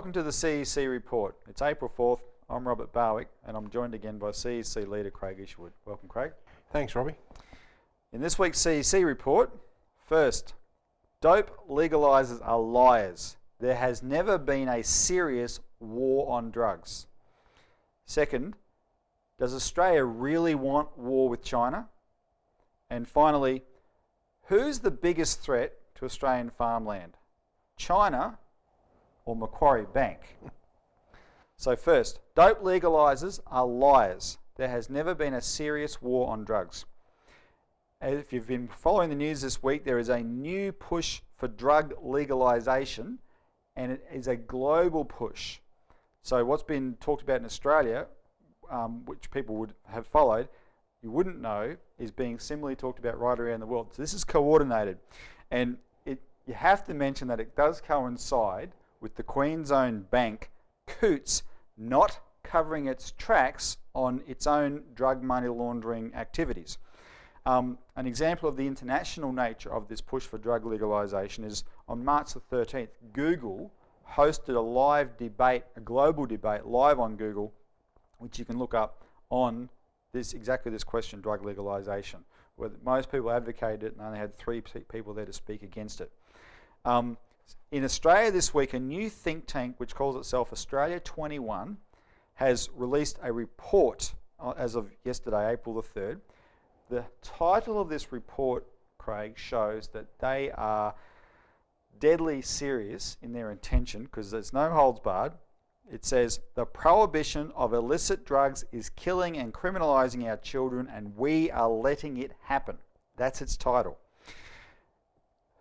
Welcome to the CEC Report. It's April 4th. I'm Robert Barwick and I'm joined again by CEC leader Craig Isherwood. Welcome, Craig. Thanks, Robbie. In this week's CEC Report, first, dope legalisers are liars. There has never been a serious war on drugs. Second, does Australia really want war with China? And finally, who's the biggest threat to Australian farmland? China or Macquarie Bank? So first, dope legalisers are liars. There has never been a serious war on drugs. If you've been following the news this week, there is a new push for drug legalisation, and it is a global push. So what's been talked about in Australia, which people would have followed, you wouldn't know, is being similarly talked about right around the world. So this is coordinated. And you have to mention that it does coincide with the Queen's own bank, Coutts, not covering its tracks on its own drug money laundering activities. An example of the international nature of this push for drug legalisation is on March the 13th, Google hosted a live debate, a global debate, live on Google, which you can look up on exactly this question, drug legalisation, where most people advocated it and only had 3 people there to speak against it. In Australia this week, a new think tank which calls itself Australia 21 has released a report as of yesterday, April the 3rd. The title of this report, Craig, shows that they are deadly serious in their intention because there's no holds barred. It says, the prohibition of illicit drugs is killing and criminalising our children and we are letting it happen. That's its title.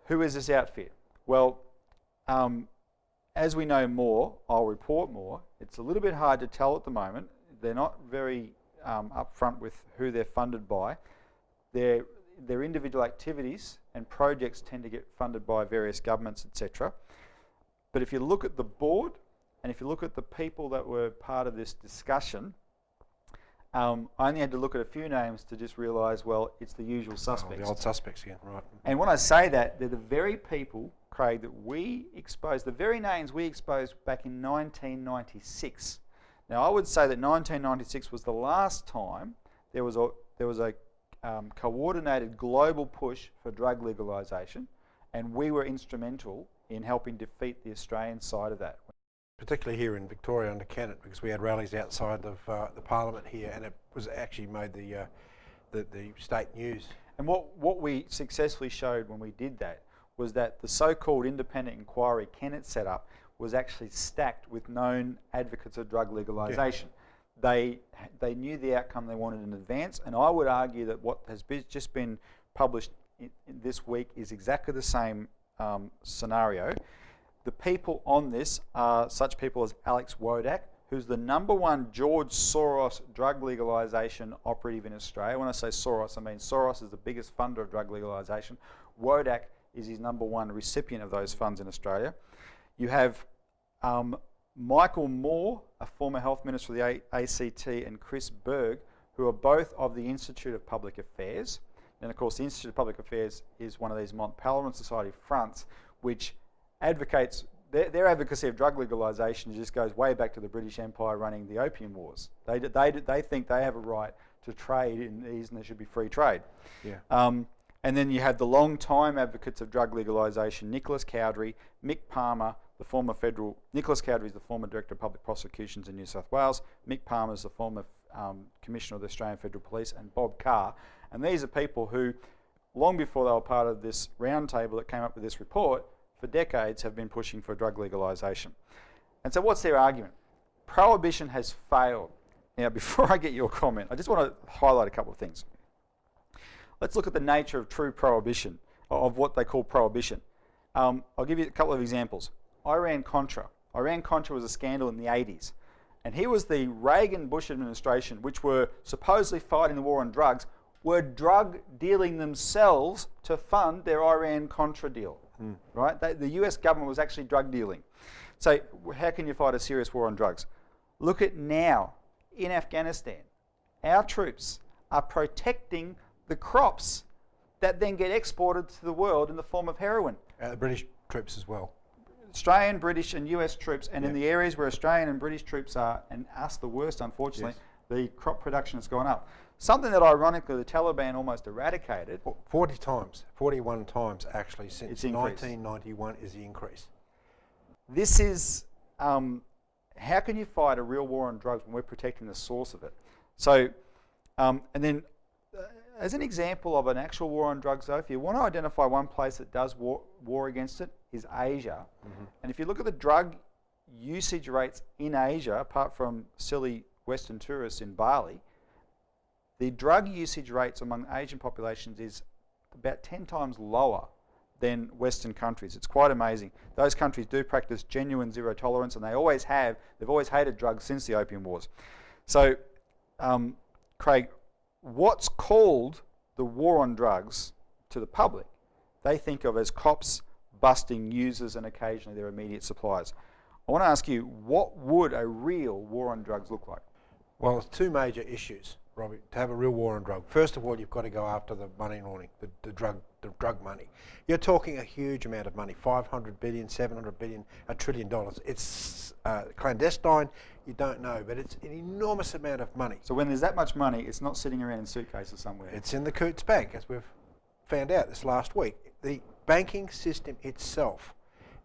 Who is this outfit? Well, as we know more, I'll report more. It's a little bit hard to tell at the moment. They're not very upfront with who they're funded by. Their individual activities and projects tend to get funded by various governments, etc. But if you look at the board, and if you look at the people that were part of this discussion, I only had to look at a few names to just realise, well, it's the usual suspects. Oh, the old suspects again, right. And when I say that, they're the very people, Craig, that we exposed, the very names we exposed back in 1996. Now, I would say that 1996 was the last time there was a coordinated global push for drug legalisation, and we were instrumental in helping defeat the Australian side of that. Particularly here in Victoria under Kennett, because we had rallies outside of the Parliament here, and it was actually made the state news. And what we successfully showed when we did that was that the so-called independent inquiry Kennett set up was actually stacked with known advocates of drug legalisation. Yeah. They knew the outcome they wanted in advance, and I would argue that what has just been published in this week is exactly the same scenario. The people on this are such people as Alex Wodak, who's the #1 George Soros drug legalisation operative in Australia. When I say Soros, I mean Soros is the biggest funder of drug legalisation. Wodak is his #1 recipient of those funds in Australia. You have Michael Moore, a former health minister of the ACT, and Chris Berg, who are both of the Institute of Public Affairs. And of course, the Institute of Public Affairs is one of these Mont Pelerin Society fronts, which advocates, their advocacy of drug legalisation just goes way back to the British Empire running the Opium Wars. They think they have a right to trade in these and there should be free trade. Yeah. And then you have the long-time advocates of drug legalisation, Nicholas Cowdery, Mick Palmer, Nicholas Cowdery is the former Director of Public Prosecutions in New South Wales, Mick Palmer is the former Commissioner of the Australian Federal Police, and Bob Carr. And these are people who, long before they were part of this roundtable that came up with this report, for decades have been pushing for drug legalisation. And so what's their argument? Prohibition has failed. Now, before I get your comment, I just want to highlight a couple of things. Let's look at the nature of true prohibition, of what they call prohibition. I'll give you a couple of examples. Iran-Contra. Iran-Contra was a scandal in the 80s. And here was the Reagan-Bush administration, which were supposedly fighting the war on drugs, were drug dealing themselves to fund their Iran-Contra deal. Right? The US government was actually drug dealing. So how can you fight a serious war on drugs? Look at now in Afghanistan. Our troops are protecting the crops that then get exported to the world in the form of heroin. The British troops as well. Australian, British and US troops, and in the areas where Australian and British troops are, and us the worst unfortunately, the crop production has gone up. Something that ironically the Taliban almost eradicated. 41 times actually since 1991 is the increase. This is, how can you fight a real war on drugs when we're protecting the source of it? So, and then as an example of an actual war on drugs though, if you want to identify one place that does war against it, is Asia. And if you look at the drug usage rates in Asia, apart from silly Western tourists in Bali, the drug usage rates among Asian populations is about 10 times lower than Western countries. It's quite amazing. Those countries do practice genuine zero tolerance, and they always have. They've always hated drugs since the Opium Wars. So, Craig, what's called the war on drugs to the public, they think of as cops busting users and occasionally their immediate suppliers. I want to ask you, what would a real war on drugs look like? Well, there's two major issues, Robbie, to have a real war on drugs. First of all, you've got to go after the money laundering, the drug money. You're talking a huge amount of money, 500 billion, 700 billion, $1 trillion. It's clandestine, you don't know, but it's an enormous amount of money. So when there's that much money, it's not sitting around in suitcases somewhere. It's in the Cootes Bank, as we've found out this last week. The banking system itself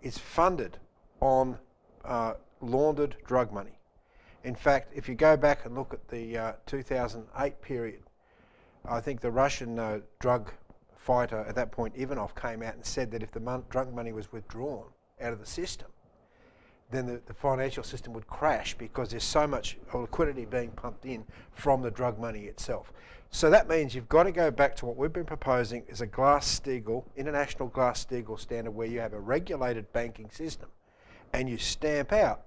is funded on laundered drug money. In fact, if you go back and look at the 2008 period, I think the Russian drug fighter at that point, Ivanov, came out and said that if the drug money was withdrawn out of the system, then the financial system would crash because there's so much liquidity being pumped in from the drug money itself. So that means you've got to go back to what we've been proposing is a Glass-Steagall, international Glass-Steagall standard where you have a regulated banking system and you stamp out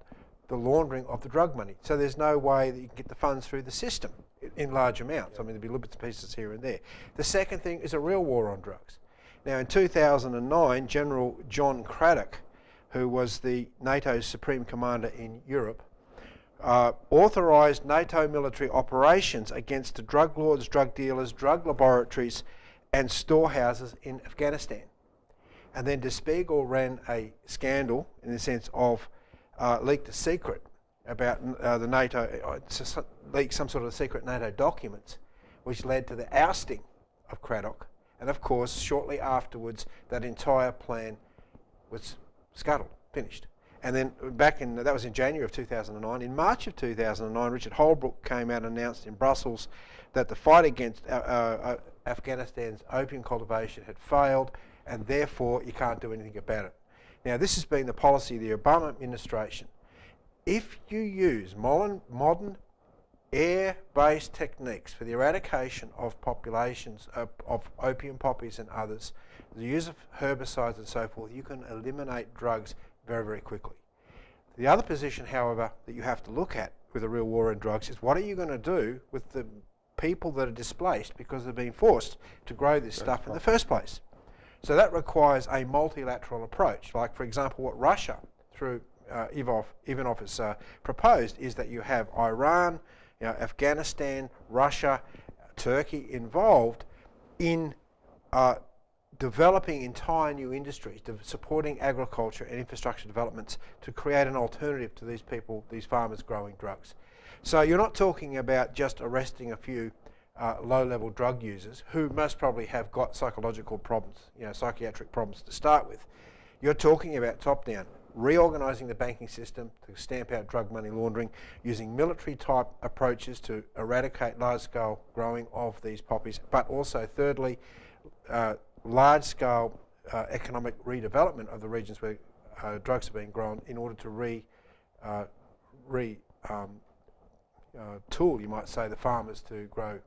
the laundering of the drug money. So there's no way that you can get the funds through the system in large amounts. I mean, there'll be little bits and pieces here and there. The second thing is a real war on drugs. Now in 2009, General John Craddock, who was the NATO's Supreme Commander in Europe, authorised NATO military operations against the drug lords, drug dealers, drug laboratories and storehouses in Afghanistan. And then De Spiegel ran a scandal in the sense of leaked a secret about the NATO, leaked some sort of secret NATO documents, which led to the ousting of Craddock. And of course, shortly afterwards, that entire plan was scuttled, finished. And then that was in January of 2009. In March of 2009, Richard Holbrooke came out and announced in Brussels that the fight against Afghanistan's opium cultivation had failed, and therefore you can't do anything about it. Now, this has been the policy of the Obama administration. If you use modern air-based techniques for the eradication of populations of opium poppies and others, the use of herbicides and so forth, you can eliminate drugs very, very quickly. The other position, however, that you have to look at with a real war on drugs is what are you going to do with the people that are displaced because they're being forced to grow this stuff in the first place? So that requires a multilateral approach. Like, for example, what Russia, through Ivanov has proposed is that you have Iran, Afghanistan, Russia, Turkey involved in developing entire new industries, supporting agriculture and infrastructure developments to create an alternative to these people, these farmers growing drugs. So you're not talking about just arresting a few low-level drug users who most probably have got psychological problems, psychiatric problems to start with. You're talking about top-down, reorganising the banking system to stamp out drug money laundering, using military-type approaches to eradicate large-scale growing of these poppies, but also, thirdly, large-scale economic redevelopment of the regions where drugs are being grown in order to tool, you might say, the farmers to grow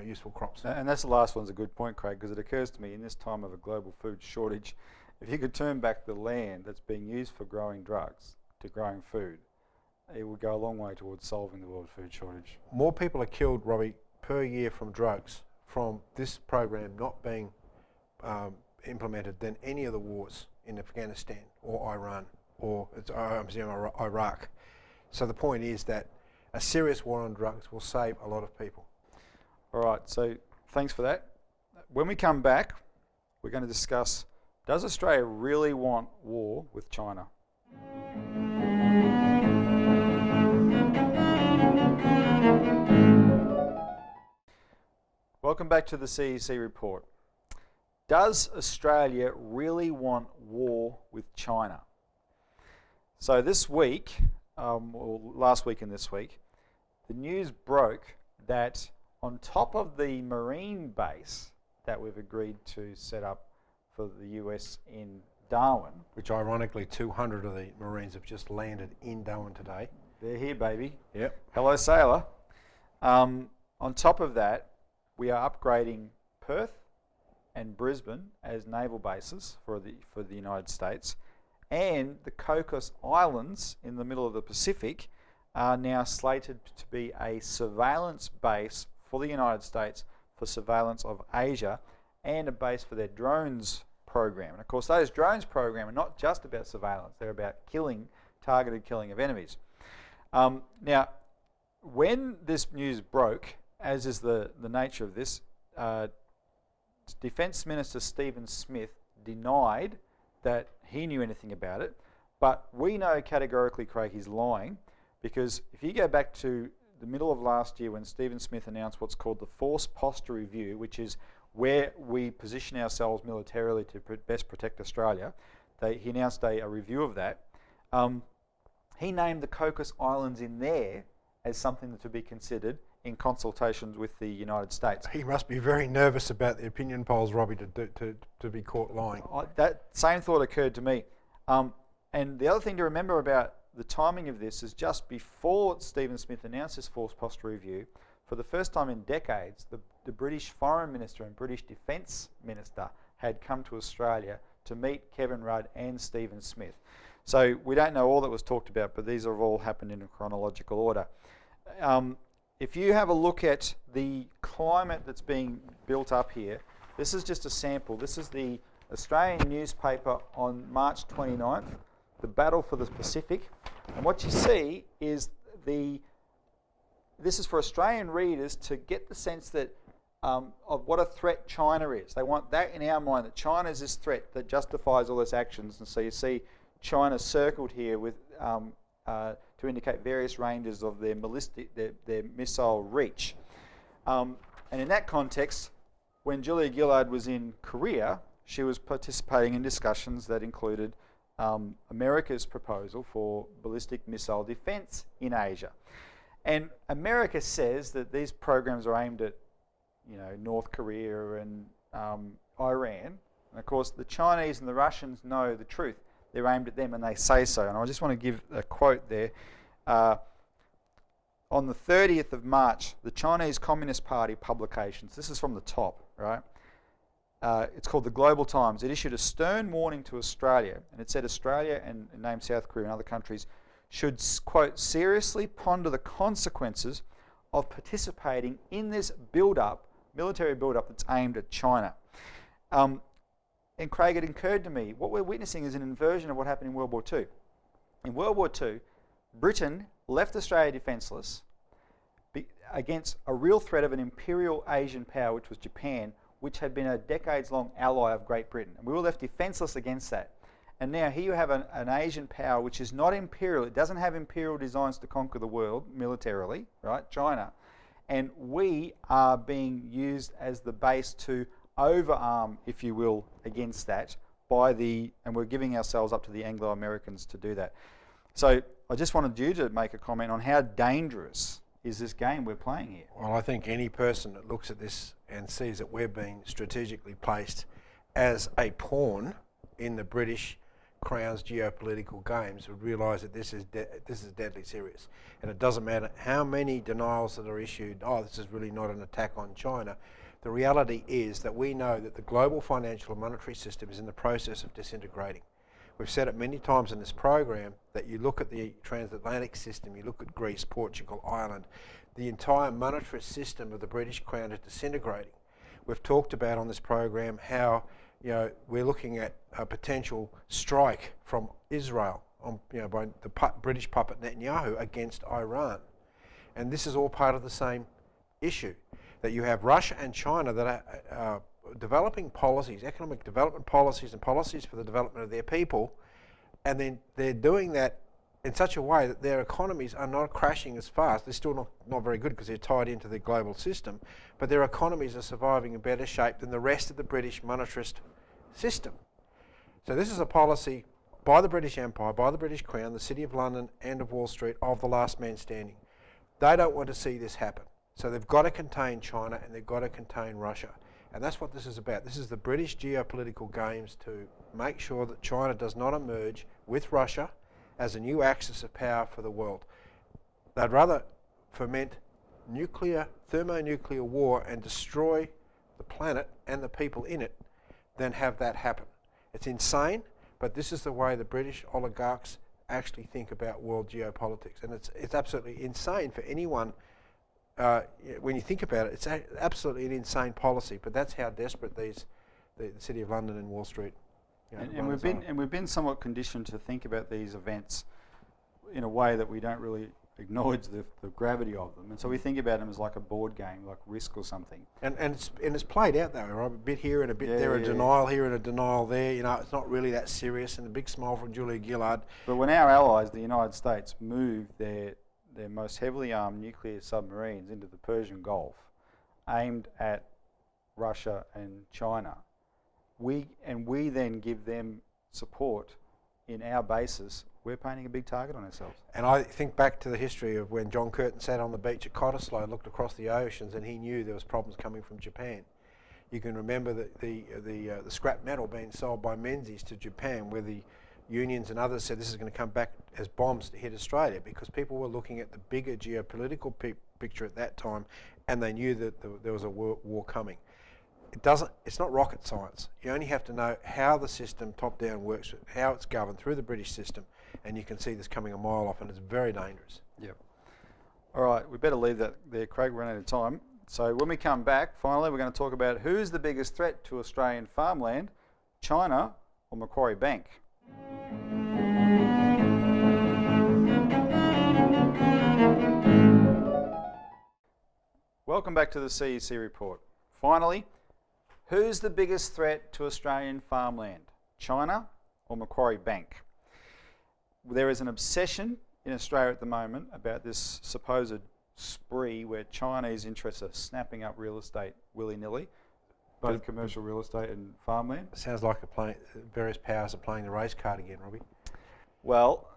useful crops. And that's the last one's a good point, Craig, because it occurs to me in this time of a global food shortage, if you could turn back the land that's being used for growing drugs to growing food, it would go a long way towards solving the world food shortage. More people are killed, Robbie, per year from drugs from this program not being implemented than any of the wars in Afghanistan or Iran or Iraq. So the point is that a serious war on drugs will save a lot of people. All right, so thanks for that. When we come back, we're going to discuss, does Australia really want war with China? Welcome back to the CEC Report. Does Australia really want war with China? So this week, or last week and this week, the news broke that on top of the Marine base that we've agreed to set up for the US in Darwin, Which ironically 200 of the Marines have just landed in Darwin today. they're here, baby. Yep. Hello, sailor. On top of that, we are upgrading Perth and Brisbane as naval bases for the United States, and the Cocos Islands in the middle of the Pacific are now slated to be a surveillance base for the United States for surveillance of Asia, and a base for their drones program. And of course, those drones program are not just about surveillance; they're about targeted killing of enemies. Now, when this news broke, as is the nature of this, Defence Minister Stephen Smith denied that he knew anything about it, but we know categorically, Craig, he's lying, because if you go back to the middle of last year when Stephen Smith announced what's called the Force Posture Review, which is where we position ourselves militarily to best protect Australia, he announced a review of that. He named the Cocos Islands in there as something to be considered in consultations with the United States. He must be very nervous about the opinion polls, Robbie, to be caught lying. That same thought occurred to me. And the other thing to remember about the timing of this is just before Stephen Smith announced this Force Posture Review, for the first time in decades, the British Foreign Minister and British Defence Minister had come to Australia to meet Kevin Rudd and Stephen Smith. So we don't know all that was talked about, but these have all happened in a chronological order. If you have a look at the climate that's being built up here, this is just a sample. This is the Australian newspaper on March 29th, the Battle for the Pacific. And what you see is this is for Australian readers to get the sense that of what a threat China is. They want that in our mind, that China is this threat that justifies all its actions. And so you see China circled here with to indicate various ranges of their missile reach. And in that context, when Julia Gillard was in Korea, she was participating in discussions that included America's proposal for ballistic missile defense in Asia. And America says that these programs are aimed at, North Korea and Iran. And of course, the Chinese and the Russians know the truth. They're aimed at them, and they say so. And I just want to give a quote there. On the 30th of March, the Chinese Communist Party publications, this is from the top, right? It's called the Global Times. It issued a stern warning to Australia, and it said Australia, and named South Korea and other countries, should, quote, seriously ponder the consequences of participating in this military build-up that's aimed at China. And Craig, it occurred to me, what we're witnessing is an inversion of what happened in World War II. In World War II, Britain left Australia defenceless against a real threat of an imperial Asian power, which was Japan, which had been a decades-long ally of Great Britain. And we were left defenceless against that. And now here you have an Asian power which is not imperial. It doesn't have imperial designs to conquer the world militarily, right? China. And we are being used as the base to overarm, if you will, against that and we're giving ourselves up to the Anglo-Americans to do that. So I just wanted you to make a comment on how dangerous is this game we're playing here. Well, I think any person that looks at this and sees that we're being strategically placed as a pawn in the British Crown's geopolitical games would realise that this is deadly serious. And it doesn't matter how many denials that are issued, this is really not an attack on China. The reality is that we know that the global financial and monetary system is in the process of disintegrating. We've said it many times in this program that you look at the transatlantic system, you look at Greece, Portugal, Ireland, the entire monetary system of the British Crown is disintegrating. We've talked about on this program how we're looking at a potential strike from Israel by the British puppet Netanyahu against Iran. And this is all part of the same issue, that you have Russia and China that are developing policies, economic development policies and policies for the development of their people and then they're doing that in such a way that their economies are not crashing as fast. They're still not very good because they're tied into the global system, but their economies are surviving in better shape than the rest of the British monetarist system. So this is a policy by the British Empire, by the British Crown, the City of London and of Wall Street, of the last man standing. They don't want to see this happen. So they've got to contain China and they've got to contain Russia. And that's what this is about. This is the British geopolitical games to make sure that China does not emerge with Russia as a new axis of power for the world. They'd rather foment thermonuclear war and destroy the planet and the people in it than have that happen. It's insane, but this is the way the British oligarchs actually think about world geopolitics. And it's absolutely insane for anyone. When you think about it, it's absolutely an insane policy, but that's how desperate the City of London and Wall Street. And we've been somewhat conditioned to think about these events in a way that we don't really acknowledge the gravity of them, and so we think about them as like a board game, like Risk or something. And it's played out that way, right? A bit here and a bit there, a denial here and a denial there. You know, it's not really that serious. And a big smile from Julia Gillard. But when our allies, the United States, moved their most heavily armed nuclear submarines into the Persian Gulf, aimed at Russia and China, we then give them support in our bases, we're painting a big target on ourselves. And I think back to the history of when John Curtin sat on the beach at Cottesloe and looked across the oceans, and he knew there was problems coming from Japan. You can remember the scrap metal being sold by Menzies to Japan, where the unions and others said this is going to come back as bombs to hit Australia, because people were looking at the bigger geopolitical picture at that time, and they knew that there was a war coming. It's not rocket science. You only have to know how the system top-down works, how it's governed through the British system, and you can see this coming a mile off, and it's very dangerous. Yep. All right, we better leave that there, Craig. We're running out of time. So when we come back, finally, we're going to talk about who's the biggest threat to Australian farmland, China or Macquarie Bank. Welcome back to the CEC Report. Finally, who's the biggest threat to Australian farmland, China or Macquarie Bank? There is an obsession in Australia at the moment about this supposed spree where Chinese interests are snapping up real estate willy-nilly, both commercial real estate and farmland. It sounds like various powers are playing the race card again, Robbie. Well,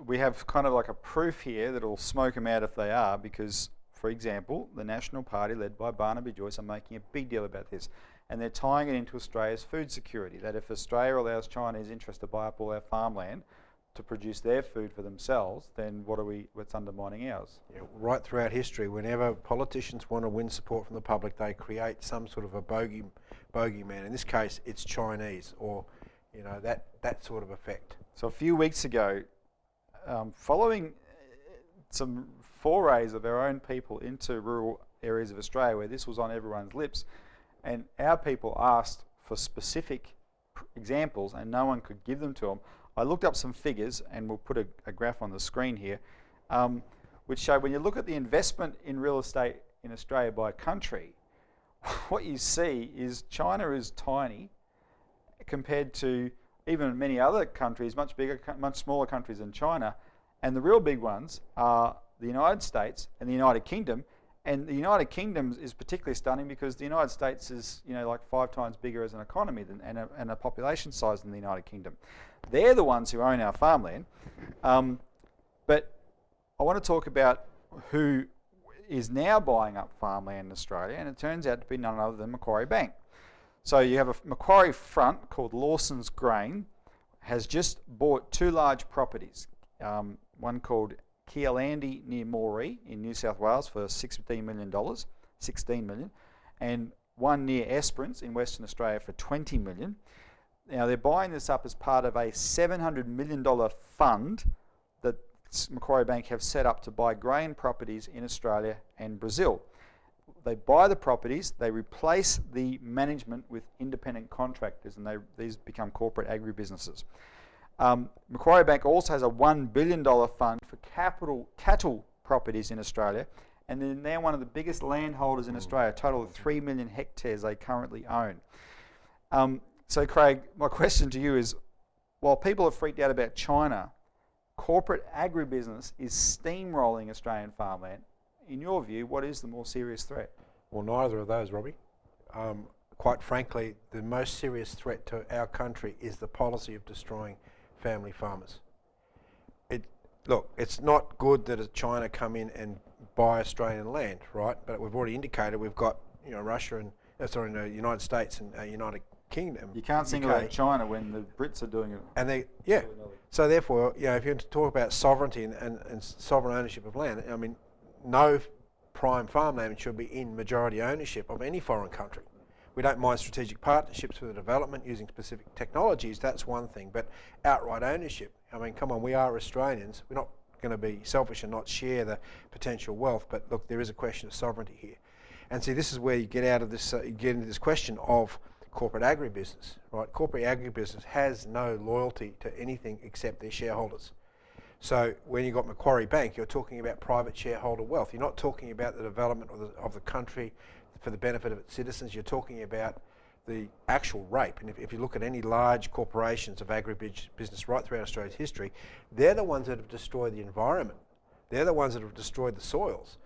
we have kind of like a proof here that will smoke them out if they are, because, for example, the National Party led by Barnaby Joyce are making a big deal about this, and they're tying it into Australia's food security, that if Australia allows Chinese interests to buy up all our farmland to produce their food for themselves, then what's undermining ours? Yeah, right throughout history, whenever politicians want to win support from the public, they create some sort of a bogeyman. In this case, it's Chinese, or that sort of effect. So a few weeks ago, following some forays of our own people into rural areas of Australia where this was on everyone's lips, and our people asked for specific examples and no one could give them to them, I looked up some figures, and we'll put a graph on the screen here, which show when you look at the investment in real estate in Australia by country, what you see is China is tiny compared to even many other countries, much bigger, much smaller countries than China, and the real big ones are the United States and the United Kingdom. And the United Kingdom is particularly stunning because the United States is, like 5 times bigger as an economy and a population size than the United Kingdom. They're the ones who own our farmland. But I want to talk about who is now buying up farmland in Australia, and it turns out to be none other than Macquarie Bank. So you have a Macquarie front called Lawson's Grain, has just bought 2 large properties, one called Kealandi near Moree in New South Wales for $16 million, and one near Esperance in Western Australia for $20 million. Now they're buying this up as part of a $700 million fund that Macquarie Bank have set up to buy grain properties in Australia and Brazil. They buy the properties, they replace the management with independent contractors, and these become corporate agribusinesses. Macquarie Bank also has a $1 billion fund for cattle properties in Australia, and they're now one of the biggest landholders in Australia, a total of 3 million hectares they currently own. So Craig, my question to you is, while people are freaked out about China, corporate agribusiness is steamrolling Australian farmland. In your view, what is the more serious threat? Well, neither of those, Robbie. Quite frankly, the most serious threat to our country is the policy of destroying family farmers. Look, it's not good that China come in and buy Australian land, right? But we've already indicated we've got, Russia and the United States and United Kingdom. You can't single out China when the Brits are doing it. And so therefore, if you talk about sovereignty and sovereign ownership of land, I mean, no prime farmland should be in majority ownership of any foreign country. We don't mind strategic partnerships for the development using specific technologies, that's one thing, but outright ownership, I mean, come on, we are Australians, we're not going to be selfish and not share the potential wealth, but look, there is a question of sovereignty here. And see, this is where you get out of this, you get into this question of corporate agribusiness, right? Corporate agribusiness has no loyalty to anything except their shareholders. So when you've got Macquarie Bank, you're talking about private shareholder wealth. You're not talking about the development of the country for the benefit of its citizens. You're talking about the actual rape. And if you look at any large corporations of agribusiness right throughout Australia's history, they're the ones that have destroyed the environment. They're the ones that have destroyed the soils.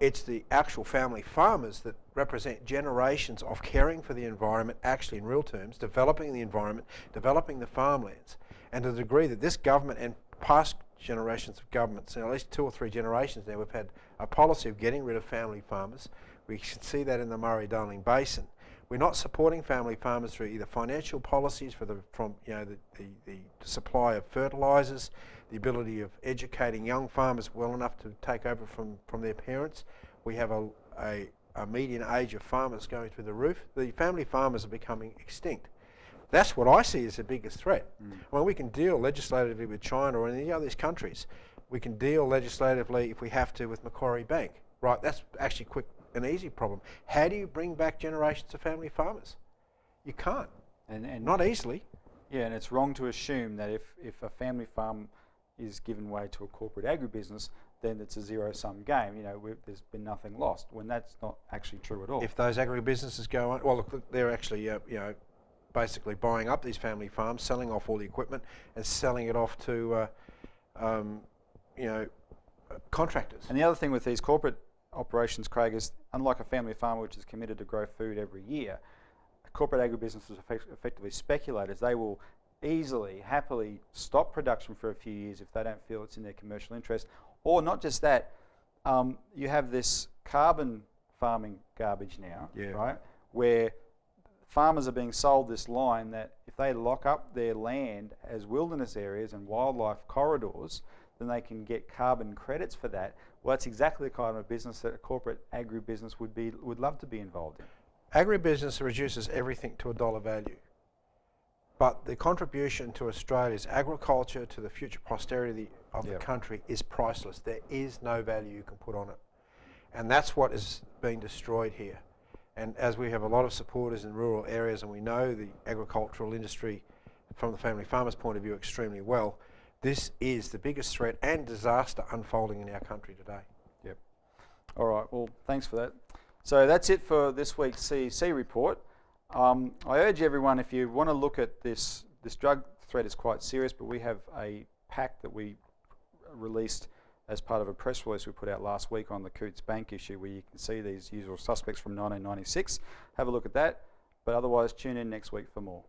It's the actual family farmers that represent generations of caring for the environment, actually in real terms, developing the environment, developing the farmlands. And to the degree that this government and past generations of governments, at least 2 or 3 generations now, we've had a policy of getting rid of family farmers. We should see that in the Murray-Darling Basin. We're not supporting family farmers through either financial policies from the supply of fertilisers, the ability of educating young farmers well enough to take over from their parents. We have a median age of farmers going through the roof. The family farmers are becoming extinct. That's what I see as the biggest threat. Well, we can deal legislatively with China or any of these countries. We can deal legislatively, if we have to, with Macquarie Bank. Right, that's actually quick and easy problem. How do you bring back generations of family farmers? You can't. And not easily. Yeah, and it's wrong to assume that if a family farm is given way to a corporate agribusiness, then it's a zero-sum game. There's been nothing lost, when that's not actually true at all. If those agribusinesses go on, well, look, they're actually, basically buying up these family farms, selling off all the equipment, and selling it off to, contractors. And the other thing with these corporate operations, Craig, is unlike a family farmer which is committed to grow food every year, corporate agribusinesses are effectively speculators. They will easily, happily stop production for a few years if they don't feel it's in their commercial interest. Or not just that, you have this carbon farming garbage now, right, where farmers are being sold this line that if they lock up their land as wilderness areas and wildlife corridors, then they can get carbon credits for that. Well, that's exactly the kind of business that a corporate agribusiness would love to be involved in. Agribusiness reduces everything to a dollar value. But the contribution to Australia's agriculture, to the future posterity of the country, is priceless. There is no value you can put on it. And that's what is being destroyed here. And as we have a lot of supporters in rural areas, and we know the agricultural industry from the family farmer's point of view extremely well, this is the biggest threat and disaster unfolding in our country today. Yep. All right, well, thanks for that. So that's it for this week's CEC report. I urge everyone, if you want to look at this drug threat is quite serious, but we have a pack that we released as part of a press release we put out last week on the Cootes Bank issue, where you can see these usual suspects from 1996. Have a look at that, but otherwise tune in next week for more.